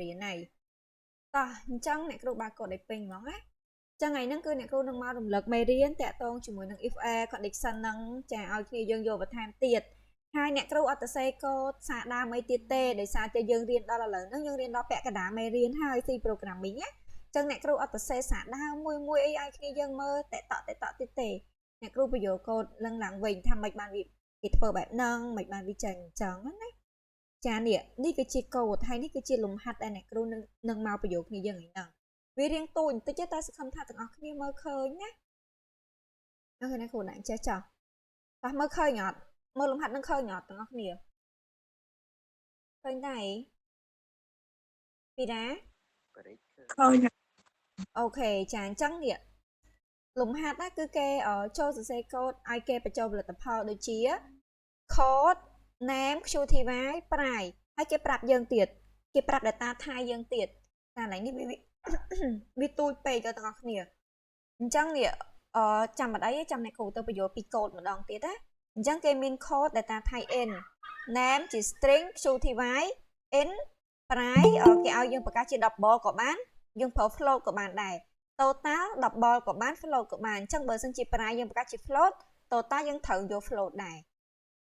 រៀនnày tao chẳng này kêu ba cột để pin món á chẳng ngày nó cứ này kêu nâng mau động lực mày riêng tẹt tôn chỉ muốn nâng if a condition nâng trả ao khi dương vô và tham tiệt hai nè kêu ở tại xe cô xả đa mấy tiệt tê để xả cho dương riêng đó là lớn nó dương riêng đó bẹ cả đá mày riêng hai thì program mình á chẳng nè kêu ở tại xe xả đa mùi mùi ai khi dương mơ tẹt tọ tiệt tê nè kêu bây giờ cô lăng lặng vinh tham mạch bàn việc kịch phở bạn nâng mạch bàn vi trần trắng á cha nè ní cái chi cầu hay ní cái chi lùm hạt đây nè kêu nâng mau bây giờ khi dương ấy nâng vì riêng tôi chết ta sẽ không tha từng khi mơ khơi nhé nó khi này khổ nạn chết chở ta mơ khơi nhọt mơ lùm hạt nâng khơi nhọt từng khi khơi này vì đá Khơi nè. ok chàng trắng nè lùm hạt á cứ kê ở cho sự xe code ai kê phải cho là tập hợp đôi chia code ném chu thì vái prai hay cái prap dương tiệt cái prap để ta thay dương tiệt ta lấy đi vì tôi pay cho từng khi chẳng nè chăm ở đấy chăm này cụ tôi bây giờ bị code một đòn tiệt á chẳng cái min code để ta thay in ném chỉ string chu thì vái in prai cái ao dương bạc chỉ đọc ball của bạn dương flow của bạn này total đọc ball của bạn flow của bạn chẳng bờ sân chỉ prai dương bạc chỉ float total dương thử vô float này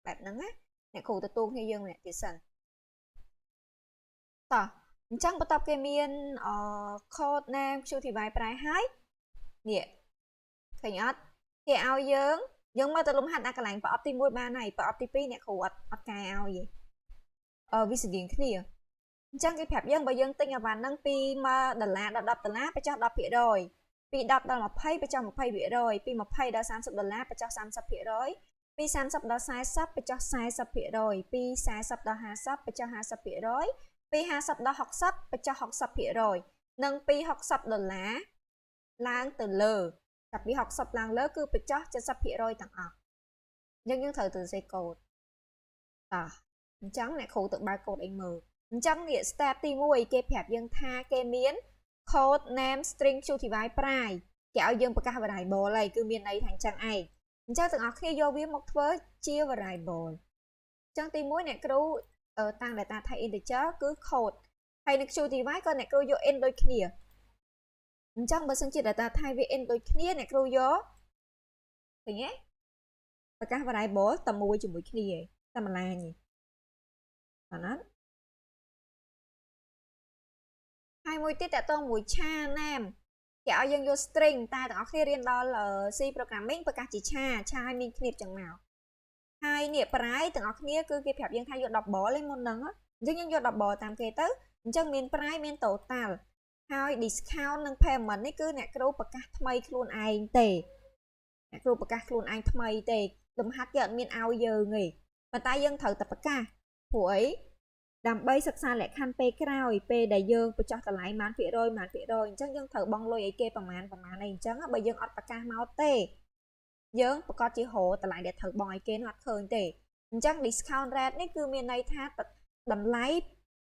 แบบนั้นนะเนี่ยครูตัวให้ยังเนี่ยติดสันต่อจังประตอบเกมีนโคดแนมชูที่ใบปลายหายเนี่ยขยันเกี่ยเอายังมาตะลุมหันอากาศแรงปะออปติมวยบ้านไหนปะออปติปีเนี่ยครูอัดกายเอาอยู่วิสุทธิ์ขึ้นเนี่ยจังcái phépยังไปยังติงอ่ะวันนั่งปีมาดัลลาร์ดับไปเจ้าดับเพียrồiปีดับดัลมาไพ่ไปเจ้ามาไพ่เพียrồiปีมาไพ่ดาว$30ไปเจ้า30เพียrồiปี30ดอ40ไปเจ้า40เพียrồiปี40ดอ50ไปเจ้า50เพียrồiปี50ดอ60ไปเจ้า60เพียrồi nângปี$60ล้างtừ lờกับปี60ล้างเลอคือไปเจ้า70เพียrồiต่างออกยังthời từ dây cột trắng này khổ tự ba cột anh mờ trắng nghĩa step ti mùi kê phép dân tha kê miến code name string chu thì vái prai kéo dân bạc và đại bồ này cứ miền này thành trang ai chắc từng khi vô viết một với chia và đại bồ trong ti mùi này cứu tăng để ta thay integer cứ code hay được chu thì vái con này cứu vô end đôi kia trong bờ sân chỉ để ta thay vì end đôi kia này cứu vô thì nhé bạc và đại bồ tầm mùi chùm mũi kia tầm là gì nó hai mũi tiết tại tôi mũi cha nam kéo dân vô string ta đó khi riêng đó là C programming và các chỉ cha hai mình nghiệp chẳng nào hai niệm prai từng ở kia cứ cái phép dân thay vô đọc bỏ lên môn nắng á nhưng vô đọc bỏ tạm kê tới chân miền prai miền total hai discount nâng payment ấy cứ nè kêu bạc các thay luôn ai tệ nè kêu bạc các luôn ai thay tệ đừng hát giận miền ao giờ nghỉ và ta dân thử tập bạc ca của ấy đam bay sắc xa lại khăn pe krao pe đại dươngไป cho ta lại mán phía rồi chắc dân thử bong lôi ấy kê bằng mán này chắc á bây giờ ọt bạc ca máu tê dương có chỉ hộ ta lại để thử bong ấy kê nó khơi tê chắc discount rate này cứ miền này tha đầm lái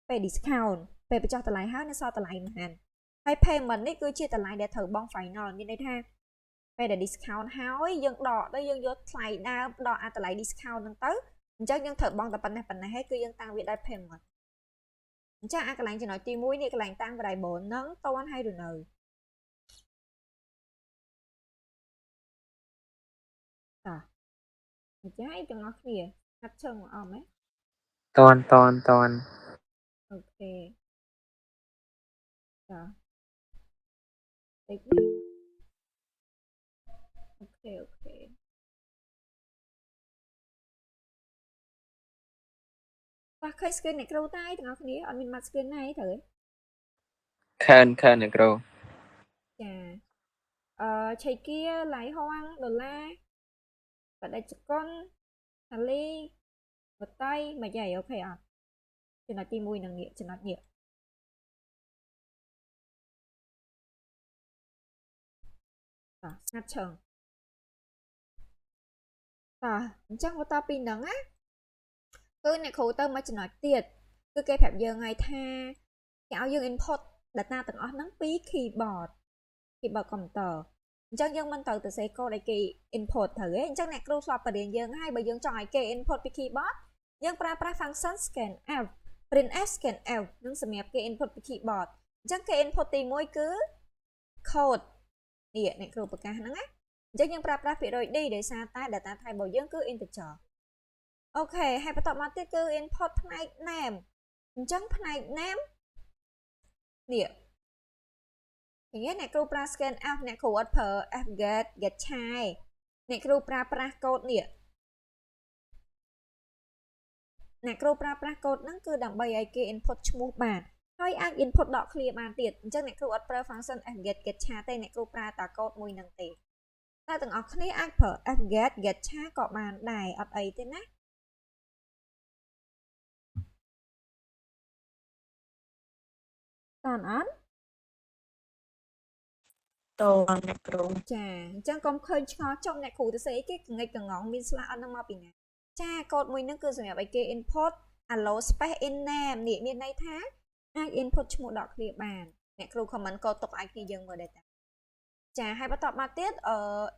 pe discount pe cho ta lại hát nó sao ta lại màn hay payment này cứ chia ta lại để thử bong phải nòn như đây tha pe để discount hói dân đỏ đây dân vô lại đa đỏ ta lại discount nâng tới chắc dân thử bong tập này hết cứ dân tăng việc đại payment chắc cái lạnh chỉ nói ti mũi đi cái lạnh tăng và đại bộ nắng to ăn hay rồi nở trái cho nó kìa hạt chân của ông ấy ตอน ok ok và cái skin này câu tay thì nó kia ở bên mặt skin này thử ខើនគ្រូ chà chạy kia lại hoang đô la và đây con hà ly vật tay mà dày ok à cho nó ti mùi năng nghĩa cho nó nhẹ ngắt chừng chắc có ta pin nắng á cứ này khổ tâm mà chỉ nói tiệt cứ cái phép giờ ngày tha kéo dương input data từng ở nắng phí keyboard cầm tờ chắc dương mình từ sẽ cô đây kỳ input thử ấy chắc này cứ swap vào điện dương hai bởi dương chọn cái input keyboard dương pra function scan out print f scan out នឹងសម្រាប់គេ input ពី keyboard អញ្ចឹងគេ input ទី1គឺ code នេះអ្នកគ្រូប្រកាសហ្នឹងណាអញ្ចឹងយើងប្រើប្រាស់ភាគរយ D ដោយសារតែ data type របស់យើងគឺ integer អូខេហើយបន្តមកទៀតគឺ input ផ្នែក name អញ្ចឹងផ្នែក name នេះอย่างเงี้ยអ្នកគ្រូប្រើ scan out អ្នកគ្រូអត់ប្រើ fget get chai អ្នកគ្រូប្រើប្រាស់ code នេះអ្នកគ្រូប្រើប្រាស់ code ហ្នឹងគឺដើម្បីឲ្យគេ input ឈ្មោះបានហើយអាច input ដក clear បានទៀតអញ្ចឹងអ្នកគ្រូអត់ប្រើ function fget get chai ទេអ្នកគ្រូប្រើតែ code មួយហ្នឹងទេតែទាំងអស់គ្នាអាចប្រើ fget get chai ក៏បានដែរអត់អីទេណាតានអត់តនអ្នកគ្រូចាអញ្ចឹងកុំឃើញឆ្ងល់ចុះអ្នកគ្រូទៅស្អីគេកងិចកងងមានស្លាកអត់នឹងមកពីណាចាកូដមួយហ្នឹងគឺសម្រាប់ឲ្យគេ input allow space in name នេះមានន័យថាអាច input ឈ្មោះដកឃ្លាបានអ្នកគ្រូ comment កូដទុកឲ្យគ្នាយើងមើលដែរតាចាហើយបន្តមកទៀត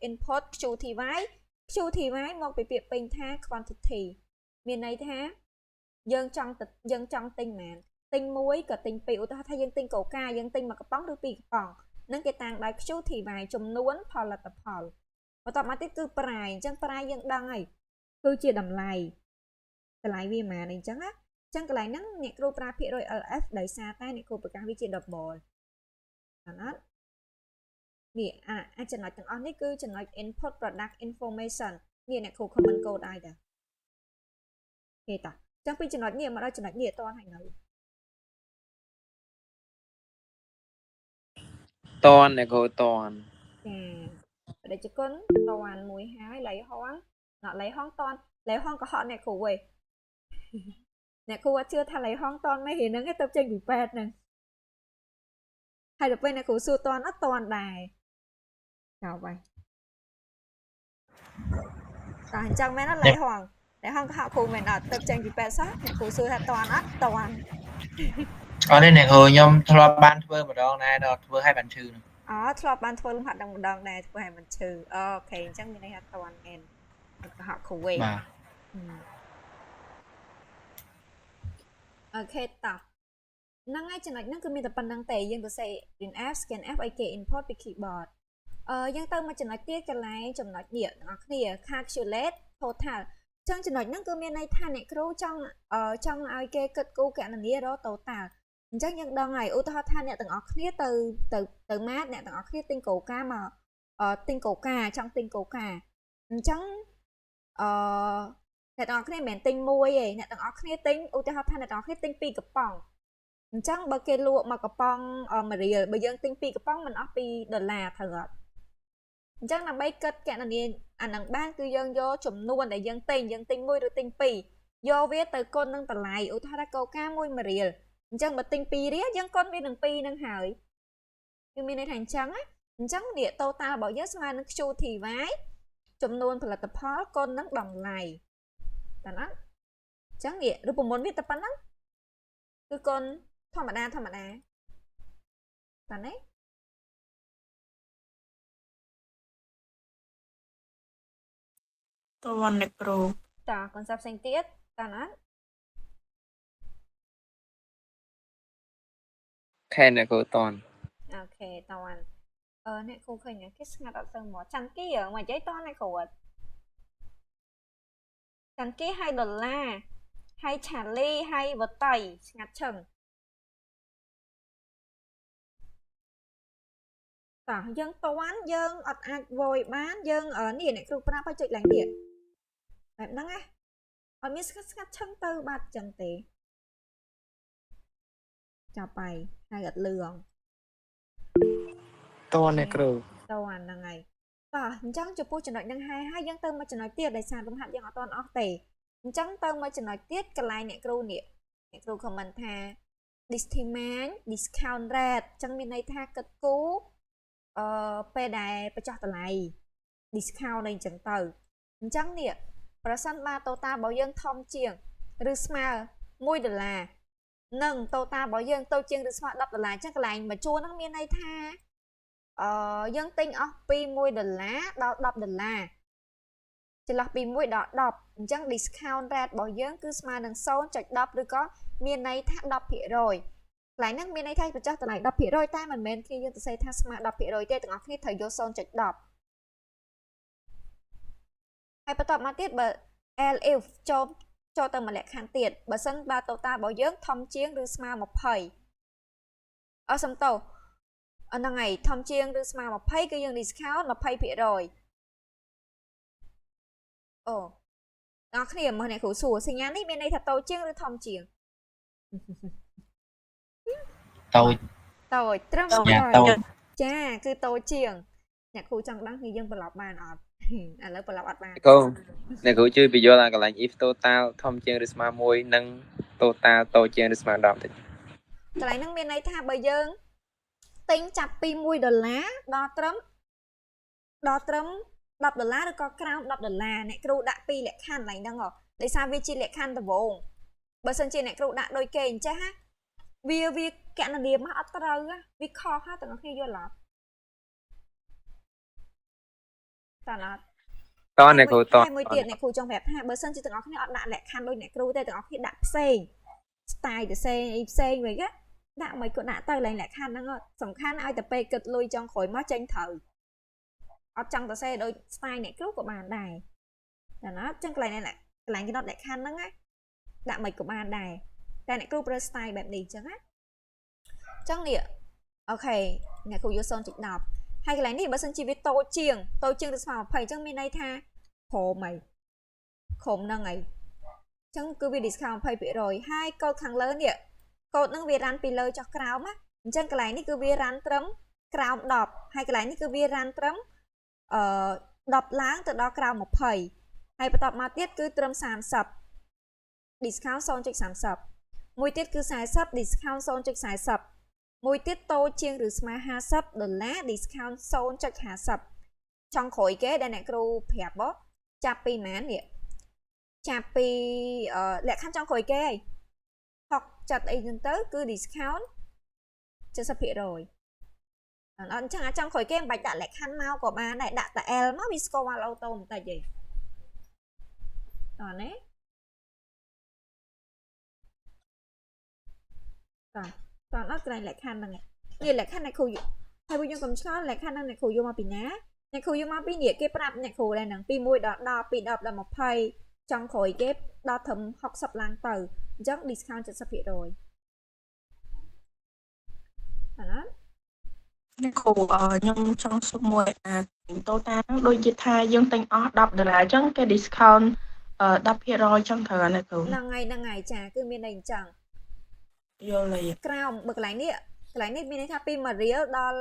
input qty qty មកពីពាក្យពេញថា quantity មានន័យថាយើងចង់ទិញមែនទិញមួយក៏ទិញពីរឧទាហរណ៍ថាយើងទិញកូកាយើងទិញមួយកំប៉ុងឬពីរកំប៉ុងនឹងគេតាំងដោយ qty ចំនួនផលិតផលបន្តមកទៀតគឺប្រាយអញ្ចឹងប្រាយយើងដឹងហើយគឺជាតម្លៃវាប៉ុន្មានអញ្ចឹងណាអញ្ចឹងកន្លែងហ្នឹងអ្នកគ្រូប្រើភាគរយ LF ដោយសារតែអ្នកគ្រូប្រកាសវាជា double អត់នេះអាចចំណុចទាំងអស់នេះគឺចំណុច input product information នេះអ្នកគ្រូ comment code ឲ្យតាគេតាអញ្ចឹងពីចំណុចនេះមកដល់ចំណុចនេះអត់ទាន់ហើយនៅតនអ្នកគ្រូតនចាបដិជគុណតនមួយហើយលៃហងលៃហងតនលៃហងក៏ហត់អ្នកគ្រូវិញអ្នកគ្រូអត់ជឿថាលៃហងតនមិនហេហ្នឹងទេទៅចេញពីពេទ្យហ្នឹងហើយទៅពេលអ្នកគ្រូសួរតនអត់តនដែរចោលហើយតែអញ្ចឹងមែនអត់លៃហងក៏ហៅគ្រូមែនអត់ទៅចេញពីពេទ្យសោះអ្នកគ្រូសួរថាតនអត់តនអត់ទេអ្នកគ្រូខ្ញុំធ្លាប់បានធ្វើម្ដងដែរដល់ធ្វើឲ្យបានឈឺធ្លាប់បានធ្វើលំហាត់ម្ដងដែរធ្វើឲ្យមិនឈឺអូខេអញ្ចឹងមានន័យថាតនមែនក៏ហៅគ្រូវិញបាទអូខេតោះហ្នឹងហើយចំណុចហ្នឹងគឺមានតែប៉ុណ្្នឹងទេយើងទៅសេ print f scan f ឲ្យគេ import ពី keyboard យើងទៅមកចំណុចទៀតកន្លែងចំណុចនេះអ្នកនរគ្នា calculate total ចឹងចំណុចហ្នឹងគឺមានន័យថាអ្នកគ្រូចង់ឲ្យគេគិតគូរកណនារក total អញ្ចឹងយើងដឹងហើយឧទាហរណ៍ថាអ្នកទាំងអស់គ្នាទៅម៉ាតអ្នកទាំងអស់គ្នាទិញកូកាមកទិញកូកាចង់ទិញកូកាអញ្ចឹងអ្នកទាំងអស់គ្នាមិនមែនទិញមួយទេអ្នកទាំងអស់គ្នាទិញឧទាហរណ៍ថាអ្នកទាំងអស់គ្នាទិញ2កំប៉ុងអញ្ចឹងបើគេលក់មកកំប៉ុង1រៀលបើយើងទិញ2កំប៉ុងមិនអស់$2ត្រូវអត់អញ្ចឹងដើម្បីគិតកណនាអានឹងបានគឺយើងយកចំនួនដែលយើងទិញ1ឬទិញ2យកវាទៅគុណនឹងតម្លៃឧទាហរណ៍ថាកូកា1រៀលអញ្ចឹងបើទិញ2រៀលយើងគុណវានឹង2នឹងហើយគឺមានន័យថាអញ្ចឹងនេះ total របស់យើងស្មើនឹង qty ចំនួនផលិតផលគុណនឹងតម្លៃតាណាអញ្ចឹងនេះរូបមន្តវាតែប៉ុណ្ណឹងគឺគុណធម្មតាតាណាតនអ្នកគ្រូតាកូនសាប់ផ្សេងទៀតតាណាខែអ្នកគ្រូតនអូខេតនអ្នកគ្រូឃើញគេស្ងាត់អត់ទៅមកច័ន្ទគីមកនិយាយតអ្នកគ្រូអត់ច័ន្ទគីឲ្យដុល្លារឲ្យឆាលីឲ្យវតៃស្ងាត់ឈឹងតោះយើងតន់យើងអត់អាចវយបានយើងនេះអ្នកគ្រូប្រាប់ឲ្យចុចឡើងទៀតបែបហ្នឹងណាអត់មានស្ងាត់ឈឹងទៅបាត់ចឹងទេចាប់បាយហើយអត់លឿងតនអ្នកគ្រូតហ្នឹងហើយតោះអញ្ចឹងចំពោះចំណុចហ្នឹងហើយយើងទៅមកចំណុចទៀតដោយសារលំហាត់យើងអត់ទាន់អស់ទេអញ្ចឹងទៅមកចំណុចទៀតកន្លែងអ្នកគ្រូនេះអ្នកគ្រូ comment ថា estimate discount rate អញ្ចឹងមានន័យថាគិតគូរពេលដែលបញ្ចុះតម្លៃ discount អីអញ្ចឹងទៅអញ្ចឹងនេះប្រសិនបើ total របស់យើងធំជាងឬស្មើ$1និង total របស់យើងទៅជាងឬស្មើ$10អញ្ចឹងកន្លែងមួយជួរហ្នឹងមានន័យថាយើងទិញអស់ពី$1ដល់$10 ចន្លោះពី1ដល់10អញ្ចឹង discount rate របស់យើងគឺស្មើនឹង 0.10 ឬក៏មានន័យថា 10% កន្លែងហ្នឹងមានន័យថាបញ្ចុះតម្លៃ 10% តែមិនមែនគ្នាយើងទៅសេថាស្មើ 10% ទេទាំងអស់គ្នាត្រូវយក 0.10 ហើយបន្តមកទៀតបើ LF ចូលទៅមួយលក្ខខណ្ឌទៀតបើសិនបើ total របស់យើងធំជាងឬស្មើ20សំទោសហ្នឹងហើយធំជាងឬស្មើ20គឺយើង discount 20%អូអ្នកគ្នាមើលអ្នកគ្រូសួរសញ្ញានេះមានន័យថាតូចជាងឬធំជាងតូច ត្រឹម តូច ចាគឺតូចជាងអ្នកគ្រូចង់ដឹងគឺយើងប្រឡប់បានអត់ឥឡូវប្រឡប់អត់បានអ្នកគ្រូជួយបញ្យល់អាកន្លែង if total ធំជាងឬស្មើ1និង total តូចជាងឬស្មើ10តិចកន្លែងហ្នឹងមានន័យថាបើយើងទិញចាប់ពី$1ដល់ត្រឹម$10ឬក៏ក្រោម$10អ្នកគ្រូដាក់ពីរលក្ខខណ្ឌកន្លែងហ្នឹងដោយសារវាជាលក្ខខណ្ឌដំបូងបើសិនជាអ្នកគ្រូដាក់ដូចគេអញ្ចឹងណាវាកណនាមកអត់ត្រូវវាខុសហ្នឹងទាំងអស់គ្នាយល់អត់តើអត់តអ្នកគ្រូតមួយទៀតអ្នកគ្រូចង់ប្រាប់ថាបើសិនជាទាំងអស់គ្នាអត់ដាក់លក្ខខណ្ឌដូចអ្នកគ្រូទេទាំងអស់គ្នាដាក់ផ្សេង style ទៅផ្សេងអីផ្សេងវិញដាក់មិនក៏ដាក់ទៅឡើងលក្ខខណ្ឌហ្នឹងសំខាន់ឲ្យតែពេលគិតលុយចង់ក្រោយមកចេញត្រូវអត់ចង់ទៅសេដូច style អ្នកគ្រូក៏បានដែរតែណាចឹងកន្លែងគេដុតលក្ខខណ្ឌហ្នឹងដាក់មិនក៏បានដែរតែអ្នកគ្រូប្រើ style បែបនេះចឹងណាចឹងនេះអូខេអ្នកគ្រូយក 0.10 ហើយកន្លែងនេះបើសិនជាវាតូចជាងទៅស្មើ20អញ្ចឹងមានន័យថាក្រុមហ្នឹងហើយអញ្ចឹងគឺវា discount 20% ហើយកូដខាងលើនេះកូដហ្នឹងវារ៉ាន់ពីលើចុះក្រោមណាអញ្ចឹងកន្លែងនេះគឺវារ៉ាន់ត្រឹមក្រោម10ហើយកន្លែងនេះគឺវារ៉ាន់ត្រឹម10ឡើងទៅដល់ក្រោម20ហើយបន្តមកទៀតគឺត្រឹម30 discount 0.30 មួយទៀតគឺ40 discount 0.40 មួយទៀតតូចជាងឬស្មើ$50 discount 0.50 ចង់ក្រោយគេដែលអ្នកគ្រូប្រាប់ចាប់ពីម៉ាននេះចាប់ពីលក្ខខណ្ឌចង់ក្រោយគេហី60អីចឹងទៅគឺ discount 70%អញ្ចឹងអាចចង់ក្រោយគេមិនបាច់ដាក់លក្ខខណ្ឌមកក៏បានដែរដាក់តែ L មកវាស្គាល់អូតូបន្តិចហីតោះណាតោះអត់កន្លែងលក្ខខណ្ឌហ្នឹងនេះលក្ខខណ្ឌអ្នកគ្រូហើយពួកយើងកុំឆ្ងល់លក្ខខណ្ឌហ្នឹងអ្នកគ្រូយកមកពីណាអ្នកគ្រូយកមកពីនេះគេប្រាប់អ្នកគ្រូដែរហ្នឹងពី1ដល់10ពី10ដល់20ចង់ក្រោយគេដល់ត្រឹម60ឡើងទៅអញ្ចឹង discount 70%ណាអ្នកគ្រូខ្ញុំចង់សួរមួយtotal ហ្នឹងដូចជាថាយើងទិញអស់$10អញ្ចឹងគេ discount 10%ចឹងត្រូវអ្នកគ្រូហ្នឹងហើយចាគឺមានន័យអញ្ចឹងយល់ហើយក្រោមបើកន្លែងនេះមានន័យថាពី1រៀលដល់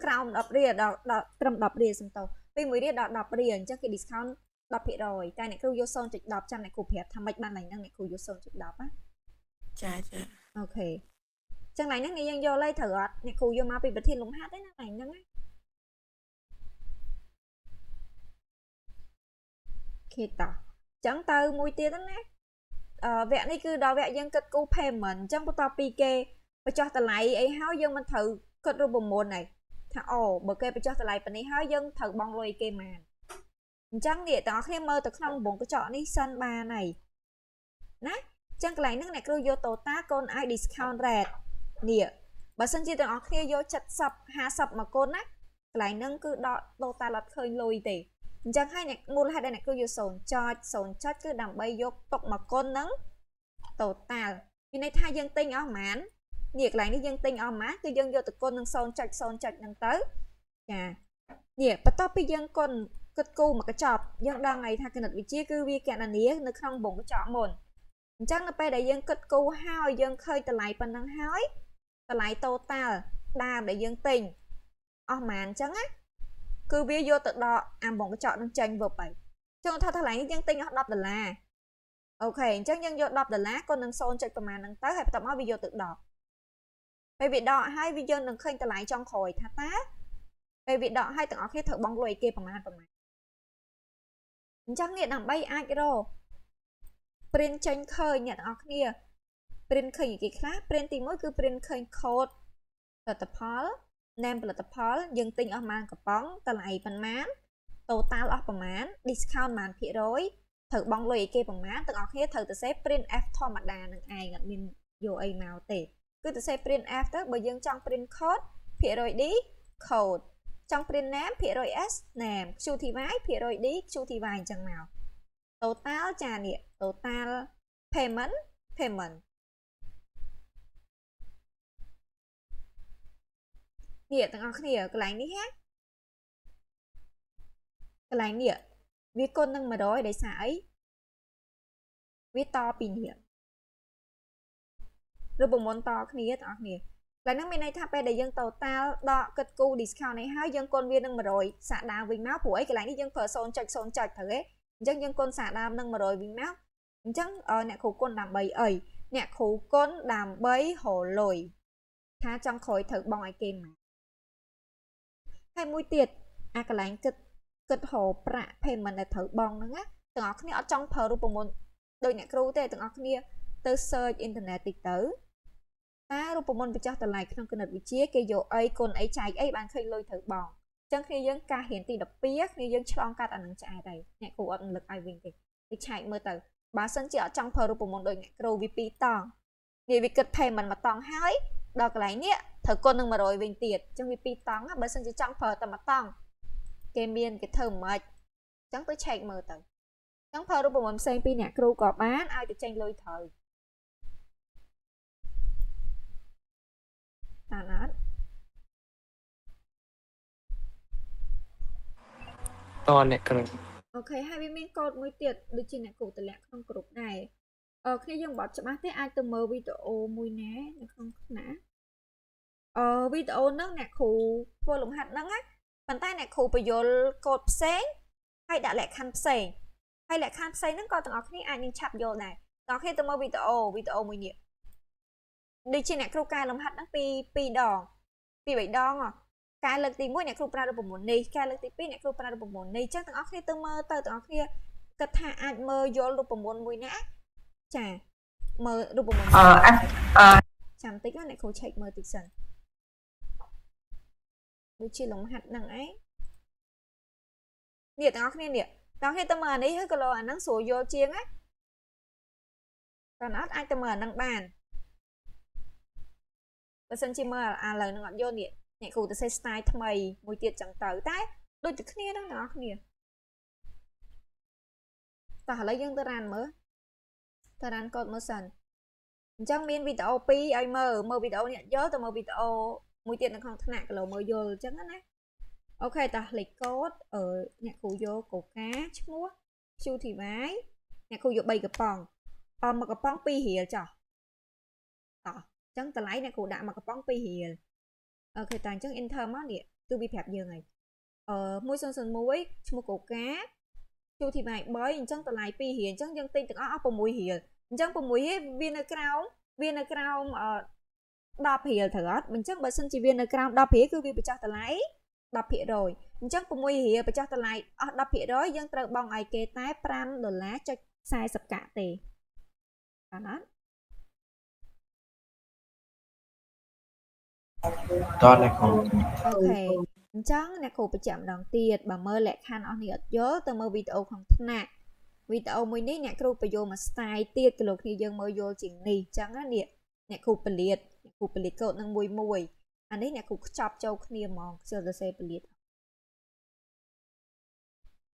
ក្រោម10រៀលដល់ត្រឹម10រៀលសំទោសពី1រៀលដល់10រៀលអញ្ចឹងគេ discount 10% តែអ្នកគ្រូយក 0.10 ចាំអ្នកគ្រូប្រាប់ថាម៉េចបានឡើងហ្នឹងអ្នកគ្រូយក 0.10 ណាចាអូខេចឹងឡើងហ្នឹងយើងយកលេខត្រូវអត់អ្នកគ្រូយកមកពីប្រធានលំហាត់ទេណាឡើងហ្នឹងគេតោះចឹងទៅមួយទៀតណាវគ្គនេះគឺដល់វគ្គយើងគិតគូ payment អញ្ចឹងបន្ទាប់ពីគេបញ្ចុះតម្លៃអីហើយយើងមិនត្រូវគិតរូបមន្តហើយថាអូបើគេបញ្ចុះតម្លៃប៉ុណ្នេះហើយយើងត្រូវបង់លុយគេបានអញ្ចឹងនេះទាំងអស់គ្នាមើលទៅក្នុងដំបងកញ្ចក់នេះសិនបានហើយណាអញ្ចឹងកន្លែងហ្នឹងអ្នកគ្រូយក total កូនឲ្យ discount rate នេះបើសិនជាទាំងអស់គ្នាយក70 50មកគុណណាកន្លែងហ្នឹងគឺដក total អត់ឃើញលុយទេអញ្ចឹងហើយអ្នកមូលហេតុដែលអ្នកគ្រូយក0.0 គឺដើម្បីយកទុកមកគុណហ្នឹង total មានន័យថាយើងទិញអស់ប៉ុន្មាននេះកន្លែងនេះយើងទិញអស់ប៉ុន្មានគឺយើងយកទៅគុណនឹង 0.0 ហ្នឹងទៅចានេះបន្ទាប់ពីយើងគុណគិតគូមកកញ្ចប់យើងដឹងហើយថាគណិតវិទ្យាគឺវាកណនានៅក្នុងបំកញ្ចក់មុនអញ្ចឹងនៅពេលដែលយើងគិតគូហើយយើងឃើញតម្លៃប៉ុណ្ណឹងហើយតម្លៃ total ដើមដែលយើងទិញអស់ប៉ុន្មានអញ្ចឹងណាគឺវាយកទៅដកអាបំកញ្ចក់នឹងចេញវឹបហើយចង់ថាតម្លៃនេះយើងទិញអស់$10អូខេអញ្ចឹងយើងយក$10គុណនឹង 0. ប្រមាណហ្នឹងទៅហើយបន្ទាប់មកវាយកទៅដកពេលវាដកហើយវាយើងនឹងឃើញតម្លៃចុងក្រោយថាតើពេលវាដកហើយទាំងអស់គ្នាត្រូវបង់លុយគេប្រមាណអញ្ចឹងនេះដើម្បីអាចរក print ចេញឃើញអ្នកទាំងអស់គ្នា print ឃើញគេខ្លះ print ទី1គឺ print ឃើញ code ផលិតផល name ផលិតផលយើងទិញអស់ប៉ុន្មានកំប៉ុងតម្លៃប៉ុន្មាន total អស់ប្រមាណ discount ប្រមាណភាគរយត្រូវបង់លុយឲ្យគេប្រមាណទាំងអស់គ្នាត្រូវទៅសេ print f ធម្មតានឹងឯងអត់មានយកអីមកទេគឺទៅសេ print f ទៅបើយើងចង់ print code ភាគរយ d code ចង់ print name ភាគរយ s name qty ភាគរយ d qty អញ្ចឹងមក total ចានេះ total payment នេះទាំងអស់គ្នាកន្លែងនេះហ៎កន្លែងនេះវាគុណនឹង100ដោយសារអីវាតពីនេះឬប្រមុនតគ្នាទាំងអស់គ្នាកន្លែងហ្នឹងមានន័យថាពេលដែលយើង total ដកគិតគូ discount នេះហើយយើងគុណវានឹង100សាកដើមវិញមកព្រោះអីកន្លែងនេះយើងប្រើ 0.0 ត្រូវទេអញ្ចឹងយើងគុណសាកដើមនឹង100វិញមកអញ្ចឹងអ្នកគ្រូគុណដើម្បីអីអ្នកគ្រូគុណដើម្បីរលុយថាចង់ក្រោយត្រូវបង់ឲ្យគេមកហើយមួយទៀតអាកន្លែងគិតរកប្រាក់ payment ដែលត្រូវបង់ហ្នឹងណាទាំងអស់គ្នាអត់ចង់ប្រើរូបមន្តដោយអ្នកគ្រូទេទាំងអស់គ្នាទៅ search internet តិចទៅតើរូបមន្តម្ចាស់តម្លៃក្នុងគណិតវិទ្យាគេយកអីគុណអីចែកអីបានឃើញលុយត្រូវបង់អញ្ចឹងគ្នាយើងការរៀនទី12គ្នាយើងឆ្លងកាត់អានឹងឆ្អែតហើយអ្នកគ្រូអត់រំលឹកឲ្យវិញទេទៅឆែកមើលទៅបើសិនជាអត់ចង់ប្រើរូបមន្តដោយអ្នកគ្រូវា2តង់នេះវាគិត payment 1តង់ហើយដល់កន្លែងនេះត្រូវគុណនឹង100វិញទៀតអញ្ចឹងវា2តង់បើសិនជាចង់ប្រើតែ1តង់គេមានគេធ្វើមិនអញ្ចឹងទៅឆែកមើលទៅអញ្ចឹងប្រើរូបមន្តផ្សេងពីអ្នកគ្រូក៏បានឲ្យទៅចេញលុយត្រូវតាណាត់តអ្នកគ្រូអូខេហើយវាមានកូដមួយទៀតដូចជាអ្នកគ្រូតម្លាក់ក្នុងក្រុមដែរគ្នាយើងបត់ច្បាស់ទេអាចទៅមើលវីដេអូមួយណានៅក្នុងថ្នាក់វីដេអូហ្នឹងអ្នកគ្រូធ្វើលំហាត់ហ្នឹងណាប៉ុន្តែអ្នកគ្រូបញ្យល់កូដផ្សេងហើយដាក់លក្ខខណ្ឌផ្សេងហើយលក្ខខណ្ឌផ្សេងហ្នឹងក៏ទាំងអស់គ្នាអាចនឹងឆាប់យល់ដែរទាំងអស់គ្នាទៅមើលវីដេអូមួយនេះដូចជាអ្នកគ្រូកែលំហាត់ហ្នឹងពី3ដងពី3ដងកែលើកទី1អ្នកគ្រូប្រើរូបមន្តនេះកែលើកទី2អ្នកគ្រូប្រើរូបមន្តនេះអញ្ចឹងទាំងអស់គ្នាទៅមើលទៅទាំងអស់គ្នាគិតថាអាចមើលយល់រូបមន្តមួយណាចាមើលរូបមន្តចាំតិចអ្នកគ្រូឆែកមើលតិចសិនដូចជាលំហាត់ហ្នឹងឯងនេះទាំងអស់គ្នានេះទាំងគ្នាទៅមើលអានេះហើយក៏លោអាហ្នឹងស្រួលយល់ជាងណាតើអត់អាចទៅមើលអាហ្នឹងបានបើសិនជាមើលឥឡូវហ្នឹងអត់យល់នេះអ្នកគ្រូទៅសេ style ថ្មីមួយទៀតចឹងទៅតែដូចតែគ្នាហ្នឹងទាំងអស់គ្នាតោះឥឡូវយើងទៅរ៉ានមើលទៅរ៉ានកូដមើលសិនអញ្ចឹងមានវីដេអូ2ឲ្យមើលវីដេអូនេះយល់ទៅមើលវីដេអូមួយទៀតនៅក្នុងថ្នាក់ក៏លោមើលយល់អញ្ចឹងណាអូខេតោះលេខកូដអ្នកគ្រូយកកូកាឈ្មោះ qty អ្នកគ្រូយក3កំប៉ុងមួយកំប៉ុង2រៀលចុះតោះអញ្ចឹងតម្លៃអ្នកគ្រូដាក់មួយកំប៉ុង2រៀលអូខេតើអញ្ចឹង enter មកនេះគឺវាប្រាប់យើងហើយ1001ឈ្មោះកូកាqty 3អញ្ចឹងតម្លៃ2រៀលអញ្ចឹងយើងទិញទាំងអស់6រៀលអញ្ចឹង6រៀលវានៅក្រោម10រៀលត្រូវអត់អញ្ចឹងបើសិនជាវានៅក្រោម10រៀលគឺវាបញ្ចុះតម្លៃ10%អញ្ចឹង6រៀលបញ្ចុះតម្លៃអស់10%យើងត្រូវបង់ឲ្យគេតែ$5.40ទេបានអត់តអ្នកគ្រូអូខេអញ្ចឹងអ្នកគ្រូបញ្ជាក់ម្ដងទៀតបើមើលលក្ខខណ្ឌអស់នេះអត់យល់ទៅមើលវីដេអូក្នុងថ្នាក់វីដេអូមួយនេះអ្នកគ្រូបញ្យល់មក style ទៀតក៏លោកគ្នាយើងមើលយល់ជាងនេះអញ្ចឹងណានេះអ្នកគ្រូពលាតកូដនឹងមួយអានេះអ្នកគ្រូខ្ចប់ចូលគ្នាហ្មងខ្ជិលសរសេរពលាត